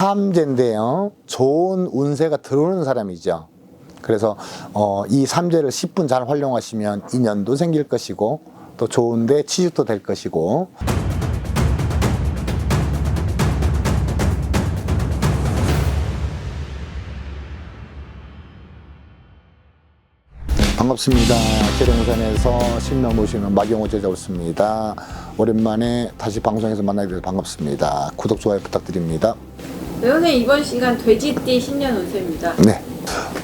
삼재인데요, 좋은 운세가 들어오는 사람이죠. 그래서 이 삼재를 10분 잘 활용하시면 인연도 생길 것이고 또 좋은데 취직도 될 것이고. 반갑습니다. 계룡산에서 신명 모시는 마경호 제자 옳습니다. 오랜만에 다시 방송에서 만나게 돼서 반갑습니다. 구독, 좋아요 부탁드립니다. 네, 선생님, 이번 시간 돼지띠 신년 운세입니다. 네.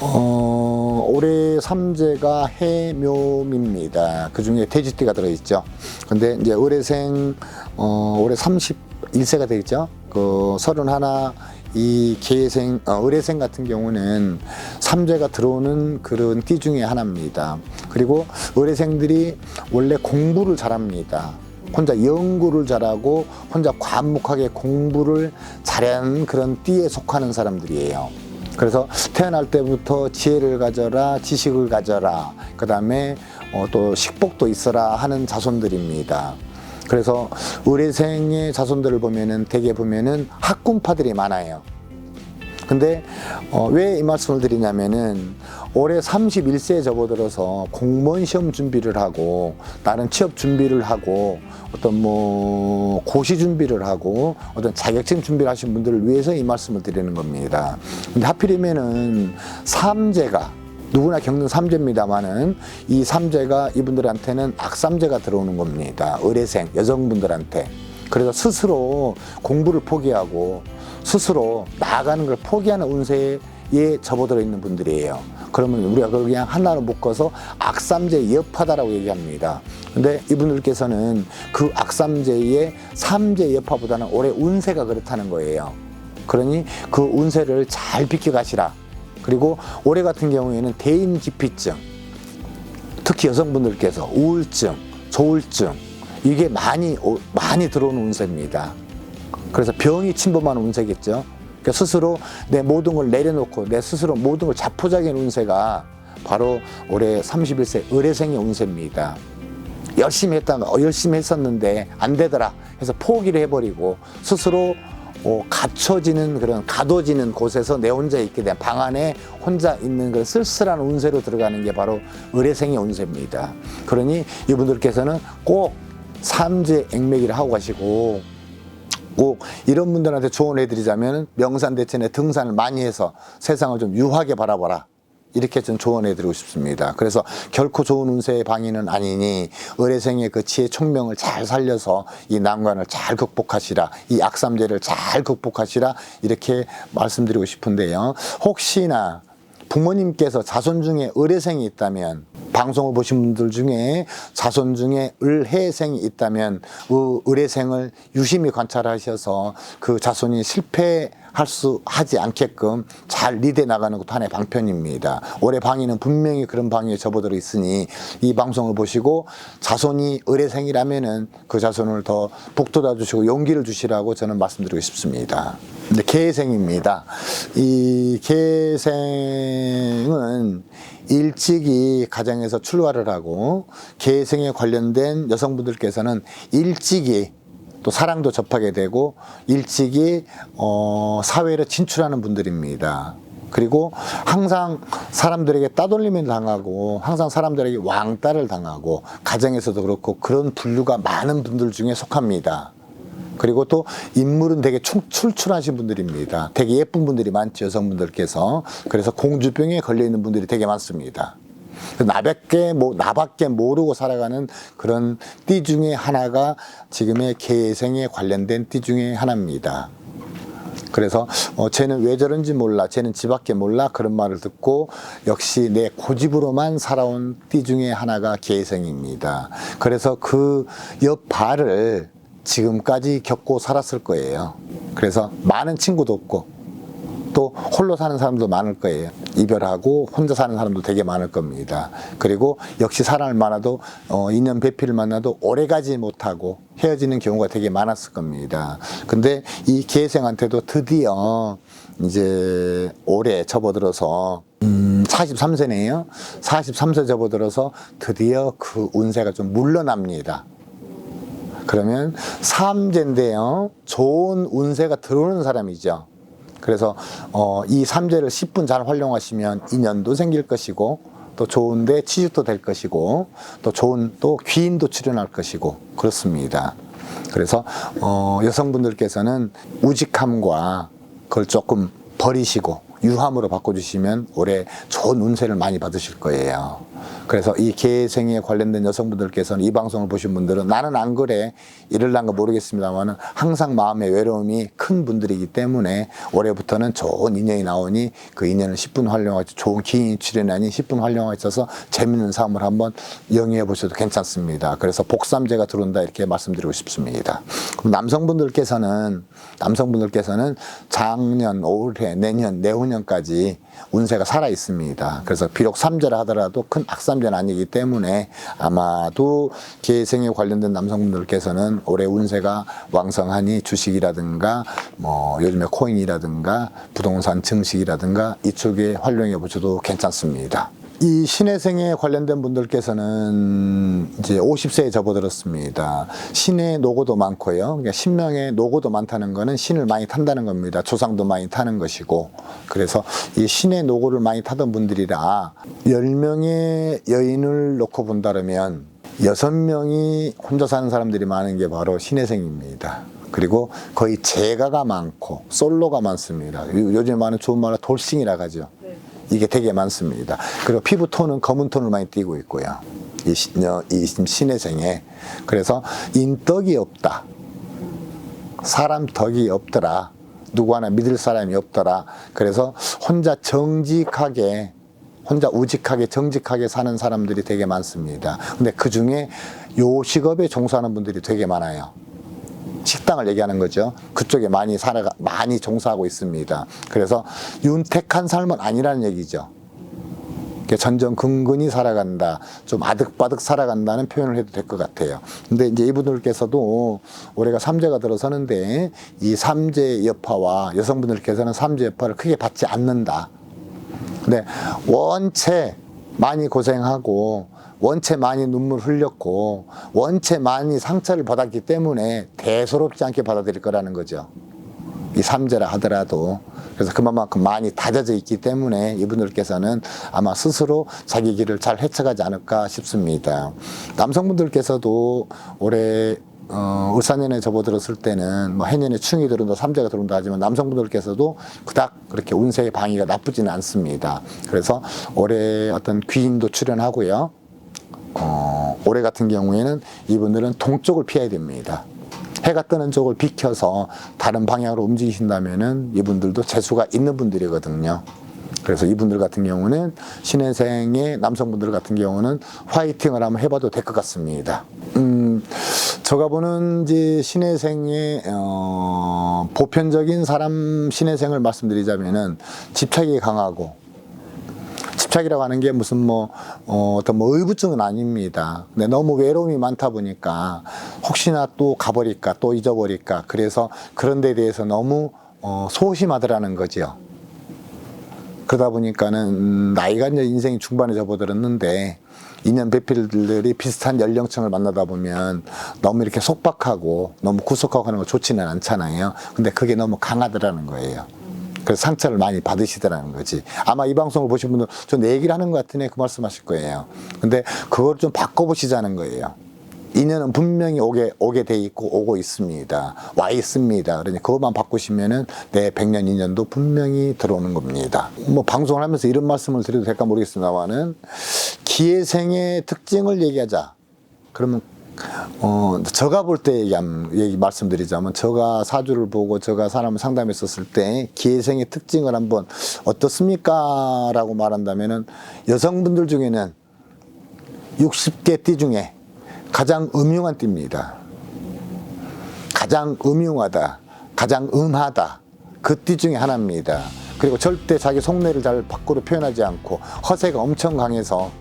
올해 삼재가 해묘입니다. 그 중에 돼지띠가 들어있죠. 근데 이제 올해생, 올해 31세가 되겠죠. 그 31, 이 계생, 을해생 같은 경우는 삼재가 들어오는 그런 띠 중에 하나입니다. 그리고 을해생들이 원래 공부를 잘합니다. 혼자 연구를 잘하고 혼자 과묵하게 공부를 잘하는 그런 띠에 속하는 사람들이에요. 그래서 태어날 때부터 지혜를 가져라, 지식을 가져라, 그 다음에 또 식복도 있어라 하는 자손들입니다. 그래서 을해생의 자손들을 보면은 대개 보면은 학군파들이 많아요. 근데 왜 이 말씀을 드리냐면은 올해 31세에 접어들어서 공무원 시험 준비를 하고 다른 취업 준비를 하고 어떤 뭐 고시 준비를 하고 어떤 자격증 준비를 하신 분들을 위해서 이 말씀을 드리는 겁니다. 근데 하필이면은 삼재가 누구나 겪는 삼재입니다만은 이 삼재가 이분들한테는 악삼재가 들어오는 겁니다. 을해생 여성분들한테. 그래서 스스로 공부를 포기하고 스스로 나아가는 걸 포기하는 운세에 접어들어 있는 분들이에요. 그러면 우리가 그걸 그냥 하나로 묶어서 악삼재 여파다라고 얘기합니다. 근데 이분들께서는 그 악삼재의 삼재 여파보다는 올해 운세가 그렇다는 거예요. 그러니 그 운세를 잘 비켜가시라. 그리고 올해 같은 경우에는 대인기피증, 특히 여성분들께서 우울증, 조울증, 이게 많이 들어오는 운세입니다. 그래서 병이 침범하는 운세겠죠. 그러니까 스스로 내 모든 걸 내려놓고 내 스스로 모든 걸 자포자기한 운세가 바로 올해 31세 을해생의 운세입니다. 열심히 했었는데 안 되더라 해서 포기를 해버리고 스스로 갇혀지는 그런 가둬지는 곳에서 내 혼자 있게 된 방 안에 혼자 있는 그런 쓸쓸한 운세로 들어가는 게 바로 을해생의 운세입니다. 그러니 이분들께서는 꼭 삼재 액매기를 하고 가시고, 꼭 이런 분들한테 조언해 드리자면 명산대천에 등산을 많이 해서 세상을 좀 유하게 바라봐라, 이렇게 좀 조언해 드리고 싶습니다. 그래서 결코 좋은 운세의 방위는 아니니 을해생의 그 지혜 총명을 잘 살려서 이 난관을 잘 극복하시라, 이 악삼재를 잘 극복하시라, 이렇게 말씀드리고 싶은데요. 혹시나 부모님께서 자손 중에 을해생이 있다면, 방송을 보신 분들 중에 자손 중에 을해생이 있다면 그 을해생을 유심히 관찰하셔서 그 자손이 하지 않게끔 잘 리드해 나가는 것도 하나의 방편입니다. 올해 방위는 분명히 그런 방위에 접어들어 있으니 이 방송을 보시고 자손이 을해생이라면은 그 자손을 더 북돋아 주시고 용기를 주시라고 저는 말씀드리고 싶습니다. 근데 계생입니다. 이 계생은 일찍이 가정에서 출가를 하고 계생에 관련된 여성분들께서는 일찍이 또 사랑도 접하게 되고 일찍이 사회로 진출하는 분들입니다. 그리고 항상 사람들에게 따돌림을 당하고 항상 사람들에게 왕따를 당하고 가정에서도 그렇고 그런 분류가 많은 분들 중에 속합니다. 그리고 또 인물은 되게 출출하신 분들입니다. 되게 예쁜 분들이 많죠, 여성분들께서. 그래서 공주병에 걸려있는 분들이 되게 많습니다. 나밖에 모르고 살아가는 그런 띠 중에 하나가 지금의 계생에 관련된 띠 중에 하나입니다. 그래서 쟤는 왜 저런지 몰라, 쟤는 지밖에 몰라, 그런 말을 듣고 역시 내 고집으로만 살아온 띠 중에 하나가 계생입니다. 그래서 그 여파를 지금까지 겪고 살았을 거예요. 그래서 많은 친구도 없고 또 홀로 사는 사람도 많을 거예요. 이별하고 혼자 사는 사람도 되게 많을 겁니다. 그리고 역시 사람을 만나도 인연 배필을 만나도 오래가지 못하고 헤어지는 경우가 되게 많았을 겁니다. 근데 이 계생한테도 드디어 이제 올해 접어들어서 43세네요. 43세 접어들어서 드디어 그 운세가 좀 물러납니다. 그러면 삼재인데요, 좋은 운세가 들어오는 사람이죠. 그래서 이 삼재를 10분 잘 활용하시면 인연도 생길 것이고 또 좋은데 취직도 될 것이고 또 좋은 또 귀인도 출현할 것이고 그렇습니다. 그래서 여성분들께서는 우직함과 그걸 조금 버리시고 유함으로 바꿔주시면 올해 좋은 운세를 많이 받으실 거예요. 그래서 이 계생에 관련된 여성분들께서는 이 방송을 보신 분들은 나는 안 그래 이럴란가 모르겠습니다만 항상 마음의 외로움이 큰 분들이기 때문에 올해부터는 좋은 인연이 나오니 그 인연을 10분 활용하셔서 좋은 기인이 출연하니 10분 활용하셔서 재밌는 삶을 한번 영위해 보셔도 괜찮습니다. 그래서 복삼재가 들어온다 이렇게 말씀드리고 싶습니다. 그럼 남성분들께서는 작년, 올해, 내년, 내후년까지 운세가 살아 있습니다. 그래서 비록 삼재라 하더라도 큰 악삼재는 아니기 때문에 아마도 계생에 관련된 남성분들께서는 올해 운세가 왕성하니 주식이라든가 뭐 요즘에 코인이라든가 부동산 증식이라든가 이쪽에 활용해 보셔도 괜찮습니다. 이 신해생에 관련된 분들께서는 이제 50세에 접어들었습니다. 신의 노고도 많고요. 그러니까 신명의 노고도 많다는 거는 신을 많이 탄다는 겁니다. 조상도 많이 타는 것이고. 그래서 이 신의 노고를 많이 타던 분들이라 10명의 여인을 놓고 본다면 6명이 혼자 사는 사람들이 많은 게 바로 신해생입니다. 그리고 거의 재가가 많고 솔로가 많습니다. 요즘 많은 좋은 말로 돌싱이라고 하죠. 이게 되게 많습니다. 그리고 피부톤은 검은 톤을 많이 띠고 있고요. 이 신해생에. 그래서 인덕이 없다. 사람 덕이 없더라. 누구 하나 믿을 사람이 없더라. 그래서 혼자 우직하게 정직하게 사는 사람들이 되게 많습니다. 근데 그 중에 요 직업에 종사하는 분들이 되게 많아요. 식당을 얘기하는 거죠. 그쪽에 많이 종사하고 있습니다. 그래서 윤택한 삶은 아니라는 얘기죠. 전전긍긍히 살아간다, 좀 아득바득 살아간다는 표현을 해도 될 것 같아요. 근데 이제 이분들께서도 올해가 삼재가 들어서는데 이 삼재 여파와 여성분들께서는 삼재 여파를 크게 받지 않는다. 근데 원체 많이 고생하고 원체 많이 눈물 흘렸고 원체 많이 상처를 받았기 때문에 대수롭지 않게 받아들일 거라는 거죠. 이 삼재라 하더라도. 그래서 그만큼 많이 다져져 있기 때문에 이분들께서는 아마 스스로 자기 길을 잘 헤쳐가지 않을까 싶습니다. 남성분들께서도 올해 을사년에 접어들었을 때는 뭐 해년에 충이 들어온다, 삼재가 들어온다 하지만 남성분들께서도 그닥 그렇게 운세의 방위가 나쁘지는 않습니다. 그래서 올해 어떤 귀인도 출연하고요. 올해 같은 경우에는 이분들은 동쪽을 피해야 됩니다. 해가 뜨는 쪽을 비켜서 다른 방향으로 움직이신다면은 이분들도 재수가 있는 분들이거든요. 그래서 이분들 같은 경우는 신해생의 남성분들 같은 경우는 화이팅을 한번 해봐도 될 것 같습니다. 제가 보는 이제 신해생의 보편적인 사람 신해생을 말씀드리자면은 집착이 강하고, 집착이라고 하는 게 무슨 어떤 의부증은 아닙니다. 근데 너무 외로움이 많다 보니까 혹시나 또 가버릴까 또 잊어버릴까 그래서 그런 데 대해서 너무 소심하더라는 거죠. 그러다 보니까는 나이가 이제 인생이 중반에 접어들었는데 인연 배필들이 비슷한 연령층을 만나다 보면 너무 이렇게 속박하고 너무 구속하고 하는 거 좋지는 않잖아요. 근데 그게 너무 강하더라는 거예요. 그래서 상처를 많이 받으시더라는 거지. 아마 이 방송을 보신 분들 저 내 얘기를 하는 것 같으네 그 말씀하실 거예요. 근데 그걸 좀 바꿔보시자는 거예요. 인연은 분명히 오게 돼 있고 오고 있습니다. 와 있습니다. 그러니 그것만 바꾸시면은 내 100년 인연도 분명히 들어오는 겁니다. 뭐 방송을 하면서 이런 말씀을 드려도 될까 모르겠습니다만은 기회생의 특징을 얘기하자. 그러면 제가 볼 때 얘기 말씀드리자면 제가 사주를 보고 제가 사람을 상담했었을 때 기회생의 특징을 한번 어떻습니까? 라고 말한다면은 여성분들 중에는 60개 띠 중에 가장 음흉한 띠입니다. 가장 음흉하다, 가장 음하다 그 띠 중에 하나입니다. 그리고 절대 자기 속내를 잘 밖으로 표현하지 않고 허세가 엄청 강해서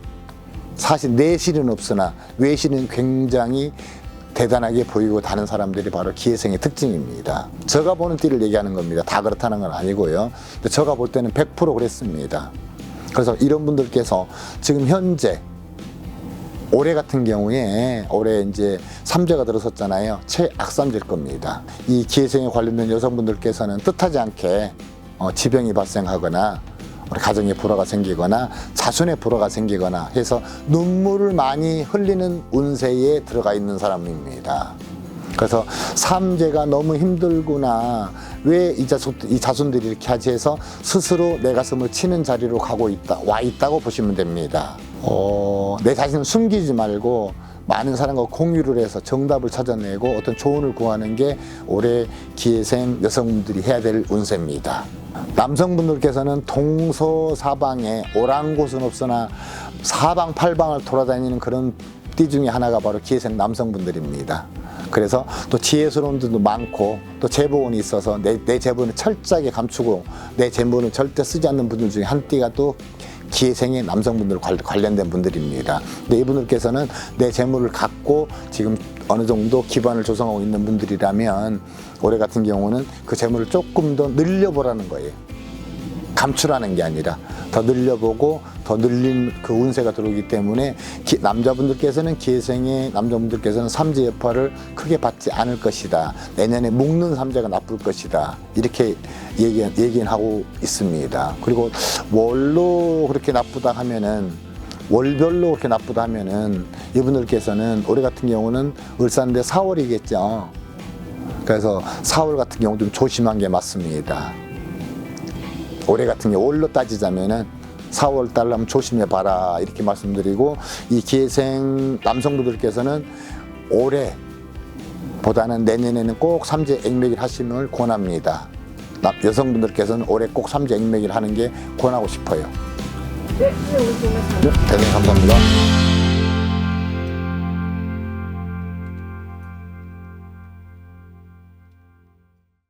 사실 내실은 없으나 외실은 굉장히 대단하게 보이고 다른 사람들이 바로 기회생의 특징입니다. 제가 보는 띠를 얘기하는 겁니다. 다 그렇다는 건 아니고요. 근데 제가 볼 때는 100% 그랬습니다. 그래서 이런 분들께서 지금 현재 올해 같은 경우에 올해 이제 삼재가 들어섰잖아요. 최악삼재일 겁니다. 이 기회생에 관련된 여성분들께서는 뜻하지 않게 지병이 발생하거나 우리 가정에 불화가 생기거나 자손에 불화가 생기거나 해서 눈물을 많이 흘리는 운세에 들어가 있는 사람입니다. 그래서 삼재가 너무 힘들구나, 왜 이 자손들이 이렇게 하지 해서 스스로 내 가슴을 치는 자리로 와 있다고 보시면 됩니다. 내 자신을 숨기지 말고 많은 사람과 공유를 해서 정답을 찾아내고 어떤 조언을 구하는 게 올해 기해생 여성분들이 해야 될 운세입니다. 남성분들께서는 동서사방에 오랑곳은 없으나 사방팔방을 돌아다니는 그런 띠 중에 하나가 바로 기해생 남성분들입니다. 그래서 또 지혜스러운 분들도 많고 또 재보온이 있어서 내 재보온을 철저하게 감추고 내 재보온을 절대 쓰지 않는 분들 중에 한 띠가 또 기해생의 남성분들 관련된 분들입니다. 근데 이분들께서는 내 재물을 갖고 지금 어느 정도 기반을 조성하고 있는 분들이라면 올해 같은 경우는 그 재물을 조금 더 늘려보라는 거예요. 감추라는 게 아니라 더 늘려보고 더 늘린 그 운세가 들어오기 때문에 남자분들께서는 기해생의 남자분들께서는 삼재 여파를 크게 받지 않을 것이다. 내년에 묶는 삼재가 나쁠 것이다. 이렇게 얘기는 하고 있습니다. 그리고 월로 그렇게 나쁘다 하면은 월별로 그렇게 나쁘다 하면은 이분들께서는 올해 같은 경우는 을사인데 4월이겠죠. 그래서 4월 같은 경우 좀 조심한 게 맞습니다. 올해 같은 경우 월로 따지자면은 4월 달 하면 조심해 봐라 이렇게 말씀드리고, 이 기해생 남성분들께서는 올해보다는 내년에는 꼭 삼재 액맥일 하심을 권합니다. 여성분들께서는 올해 꼭 삼재 액맥일 하는 게 권하고 싶어요. 네, 오늘 정말 잘 네, 대단히 감사합니다.